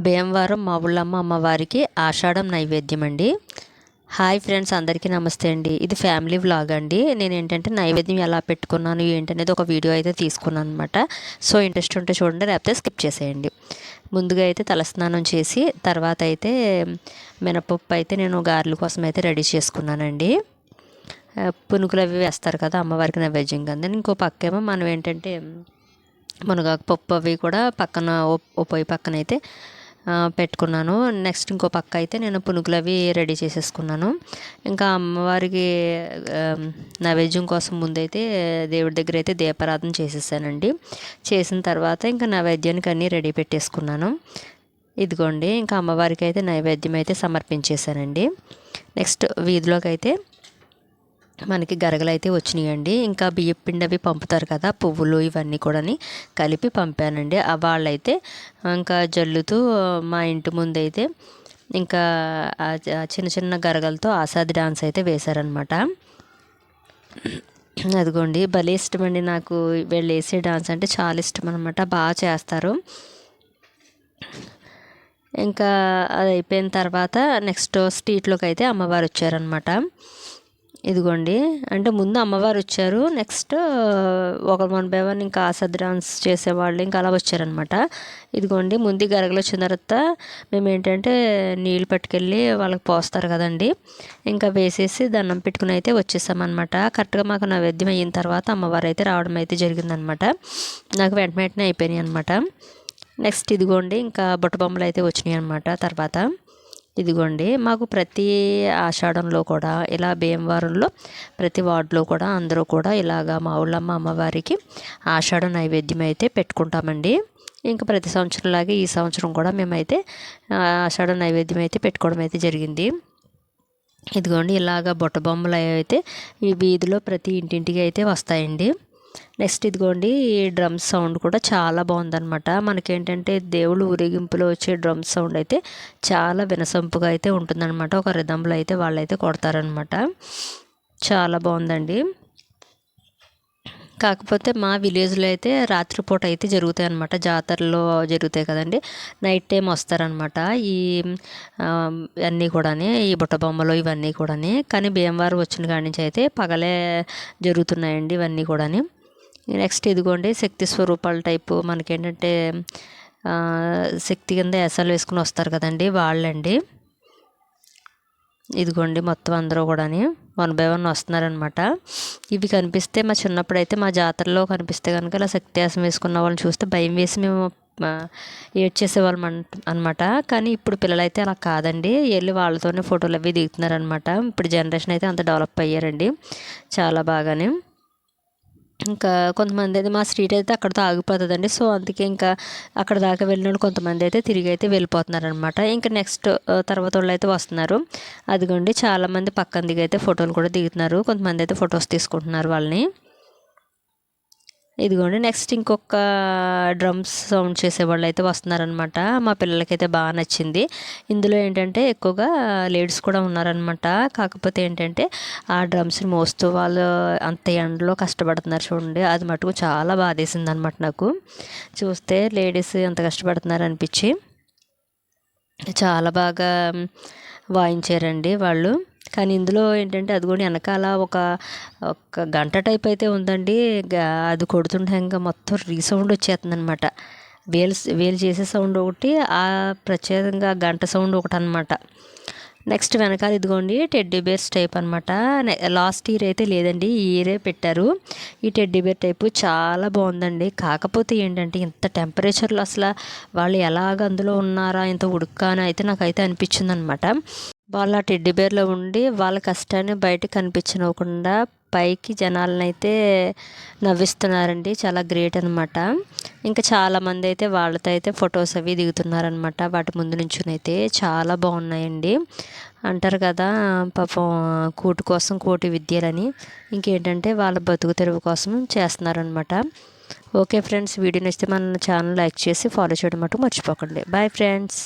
భీమవరం మా ఊళ్ళమ్మ అమ్మవారికి ఆషాఢం నైవేద్యం అండి. హాయ్ ఫ్రెండ్స్, అందరికీ నమస్తే అండి. ఇది ఫ్యామిలీ వ్లాగ్ అండి. నేను ఏంటంటే నైవేద్యం ఎలా పెట్టుకున్నాను ఏంటనేది ఒక వీడియో అయితే తీసుకున్నాను అనమాట. సో ఇంట్రెస్ట్ ఉంటే చూడండి, లేకపోతే స్కిప్ చేసేయండి. ముందుగా అయితే తలస్నానం చేసి తర్వాత అయితే మినపప్పు అయితే నేను గారెల కోసం అయితే రెడీ చేసుకున్నానండి. పునుకులు అవి వేస్తారు కదా అమ్మవారికి నైవేద్యం కదా. ఇంకో పక్కేమో మనం ఏంటంటే మునగాకు పప్పు అవి కూడా పక్కన పొయ్యి పక్కన అయితే పెట్టుకున్నాను. నెక్స్ట్ ఇంకో పక్క అయితే నేను పునుగులు అవి రెడీ చేసేసుకున్నాను. ఇంకా అమ్మవారికి నైవేద్యం కోసం ముందైతే దేవుడి దగ్గర అయితే దీపారాధన చేసేసానండి. చేసిన తర్వాత ఇంకా నైవేద్యానికి అన్నీ రెడీ పెట్టేసుకున్నాను. ఇదిగోండి, ఇంకా అమ్మవారికి అయితే నైవేద్యం అయితే సమర్పించేశానండి. నెక్స్ట్ వీధిలోకి అయితే మనకి గరగలు అయితే వచ్చినాయండి. ఇంకా బియ్యం పిండి అవి పంపుతారు కదా, పువ్వులు ఇవన్నీ కూడా కలిపి పంపానండి. వాళ్ళైతే ఇంకా జల్లుతూ మా ఇంటి ముందైతే ఇంకా చిన్న చిన్న గరగలతో ఆసాది డాన్స్ అయితే వేశారనమాట. అదిగోండి, భలే ఇష్టం అండి నాకు వీళ్ళు వేసే డాన్స్ అంటే చాలా ఇష్టం అనమాట. బాగా చేస్తారు. ఇంకా అది అయిపోయిన తర్వాత నెక్స్ట్ స్ట్రీట్లోకి అయితే అమ్మవారు వచ్చారనమాట. ఇదిగోండి, అంటే ముందు అమ్మవారు వచ్చారు, నెక్స్ట్ ఒక 1 by 1 ఇంకా ఆసద్ డాన్స్ చేసేవాళ్ళు ఇంకా అలా వచ్చారనమాట. ఇదిగోండి, ముందు గరగలు వచ్చిన తర్వాత మేము ఏంటంటే నీళ్ళు పట్టుకెళ్ళి వాళ్ళకి పోస్తారు కదండి, ఇంకా వేసేసి దండం పెట్టుకుని అయితే వచ్చేసామన్నమాట. కరెక్ట్గా మాకు నైవేద్యం అయిన తర్వాత అమ్మవారు అయితే రావడం అయితే జరిగిందనమాట. నాకు వెంటనే అయిపోయినాయి అనమాట. నెక్స్ట్ ఇదిగోండి, ఇంకా బుట్ట బొమ్మలు అయితే వచ్చినాయి అనమాట. తర్వాత ఇదిగోండి, మాకు ప్రతి ఆషాఢంలో కూడా ఇలా భీమవరంలో ప్రతి వార్డులో కూడా అందరూ కూడా ఇలాగా మా ఊళ్ళమ్మ అమ్మవారికి ఆషాఢం నైవేద్యం అయితే పెట్టుకుంటామండి. ఇంకా ప్రతి సంవత్సరంలాగే ఈ సంవత్సరం కూడా మేమైతే ఆషాఢం నైవేద్యం అయితే పెట్టుకోవడం అయితే జరిగింది. ఇదిగోండి, ఇలాగ బుట్ట బొమ్మలు అయితే ఈ వీధిలో ప్రతి ఇంటింటికి అయితే వస్తాయండి. నెక్స్ట్ ఇదిగోండి, ఈ డ్రమ్స్ సౌండ్ కూడా చాలా బాగుందనమాట. మనకేంటంటే దేవుళ్ళు ఊరేగింపులో వచ్చే డ్రమ్స్ సౌండ్ అయితే చాలా వినసొంపుగా అయితే ఉంటుందన్నమాట. ఒక రిధంలో అయితే వాళ్ళైతే కొడతారనమాట. చాలా బాగుందండి. కాకపోతే మా విలేజ్లో అయితే రాత్రిపూట అయితే జరుగుతాయి అనమాట. జాతరలో జరుగుతాయి కదండి, నైట్ టైం వస్తారనమాట ఈ అన్నీ కూడా, ఈ బుట్ట బొమ్మలు ఇవన్నీ కూడా. కానీ భీమవరం వచ్చిన కాడి నుంచి అయితే పగలే జరుగుతున్నాయండి ఇవన్నీ కూడా. నెక్స్ట్ ఇదిగోండి, శక్తి స్వరూపాల టైపు మనకేంటంటే శక్తి కింద ఎసలు వేసుకుని వస్తారు కదండి, వాళ్ళండి. ఇదిగోండి, మొత్తం అందరూ కూడా 1 by 1 వస్తున్నారనమాట. ఇవి కనిపిస్తే మా చిన్నప్పుడు అయితే మా జాతరలో కనిపిస్తే కనుక ఇలా శక్తి యాసం వేసుకున్న వాళ్ళని చూస్తే భయం వేసి మేము ఏడ్చేసేవాళ్ళం అనమాట. కానీ ఇప్పుడు పిల్లలైతే అలా కాదండి, వెళ్ళి వాళ్ళతోనే ఫోటోలు అవి దిగుతున్నారనమాట. ఇప్పుడు జనరేషన్ అయితే అంత డెవలప్ అయ్యారండి చాలా బాగానే. ఇంకా కొంతమంది అయితే మా స్ట్రీట్ అయితే అక్కడితో ఆగిపోతుందండి. సో అందుకే ఇంకా అక్కడ దాకా వెళ్ళిన కొంతమంది అయితే తిరిగి అయితే వెళ్ళిపోతున్నారనమాట. ఇంకా నెక్స్ట్ తర్వాత వాళ్ళు అయితే వస్తున్నారు. అదిగోండి, చాలామంది పక్కన దిగి అయితే ఫోటోలు కూడా దిగుతున్నారు. కొంతమంది అయితే ఫొటోస్ తీసుకుంటున్నారు వాళ్ళని. ఇదిగోండి, నెక్స్ట్ ఇంకొక డ్రమ్స్ సౌండ్ చేసేవాళ్ళు అయితే వస్తున్నారనమాట. మా పిల్లలకైతే బాగా నచ్చింది. ఇందులో ఏంటంటే ఎక్కువగా లేడీస్ కూడా ఉన్నారనమాట. కాకపోతే ఏంటంటే ఆ డ్రమ్స్ని మోస్తూ వాళ్ళు అంత ఎండలో కష్టపడుతున్నారు చూడండి, అది మటుకు చాలా బాధేసింది అనమాట నాకు. చూస్తే లేడీస్ ఎంత కష్టపడుతున్నారు అనిపించి చాలా బాగా వాయించారండి వాళ్ళు. కానీ ఇందులో ఏంటంటే అది కూడా వెనకాల ఒక గంట టైప్ అయితే ఉందండి. అది కొడుతుంటే ఇంకా మొత్తం రీసౌండ్ వచ్చేస్తుంది అనమాట. వేలు చేసే సౌండ్ ఒకటి, ఆ ప్రత్యేకంగా గంట సౌండ్ ఒకటి అనమాట. నెక్స్ట్ వెనకాల ఇదిగోండి టెడ్డీ బేర్స్ టైప్ అనమాట. లాస్ట్ ఇయర్ అయితే లేదండి, ఈ ఇయరే పెట్టారు ఈ టెడ్డీ బేర్ టైపు. చాలా బాగుందండి. కాకపోతే ఏంటంటే ఇంత టెంపరేచర్లో అసలు వాళ్ళు ఎలాగ అందులో ఉన్నారా, ఇంత ఉడుక్కా అని అయితే నాకైతే అనిపించింది అనమాట. వాళ్ళ టెడ్డీ బేర్లో ఉండి వాళ్ళ కష్టాన్ని బయటకు కనిపించకుండా పైకి జనాలను అయితే నవ్విస్తున్నారండి. చాలా గ్రేట్ అనమాట. ఇంకా చాలామంది అయితే వాళ్ళతో అయితే ఫొటోస్ అవి దిగుతున్నారనమాట. వాటి ముందు నుంచుని అయితే చాలా బాగున్నాయండి. అంటారు కదా పాపం కూటి కోసం కోటి విద్యలని, ఇంకేంటంటే వాళ్ళ బతుకు తెరువు కోసం చేస్తున్నారనమాట. ఓకే ఫ్రెండ్స్, వీడియో నచ్చితే మన ఛానల్ లైక్ చేసి ఫాలో చేయడం మటుకు మర్చిపోకండి. Bye friends.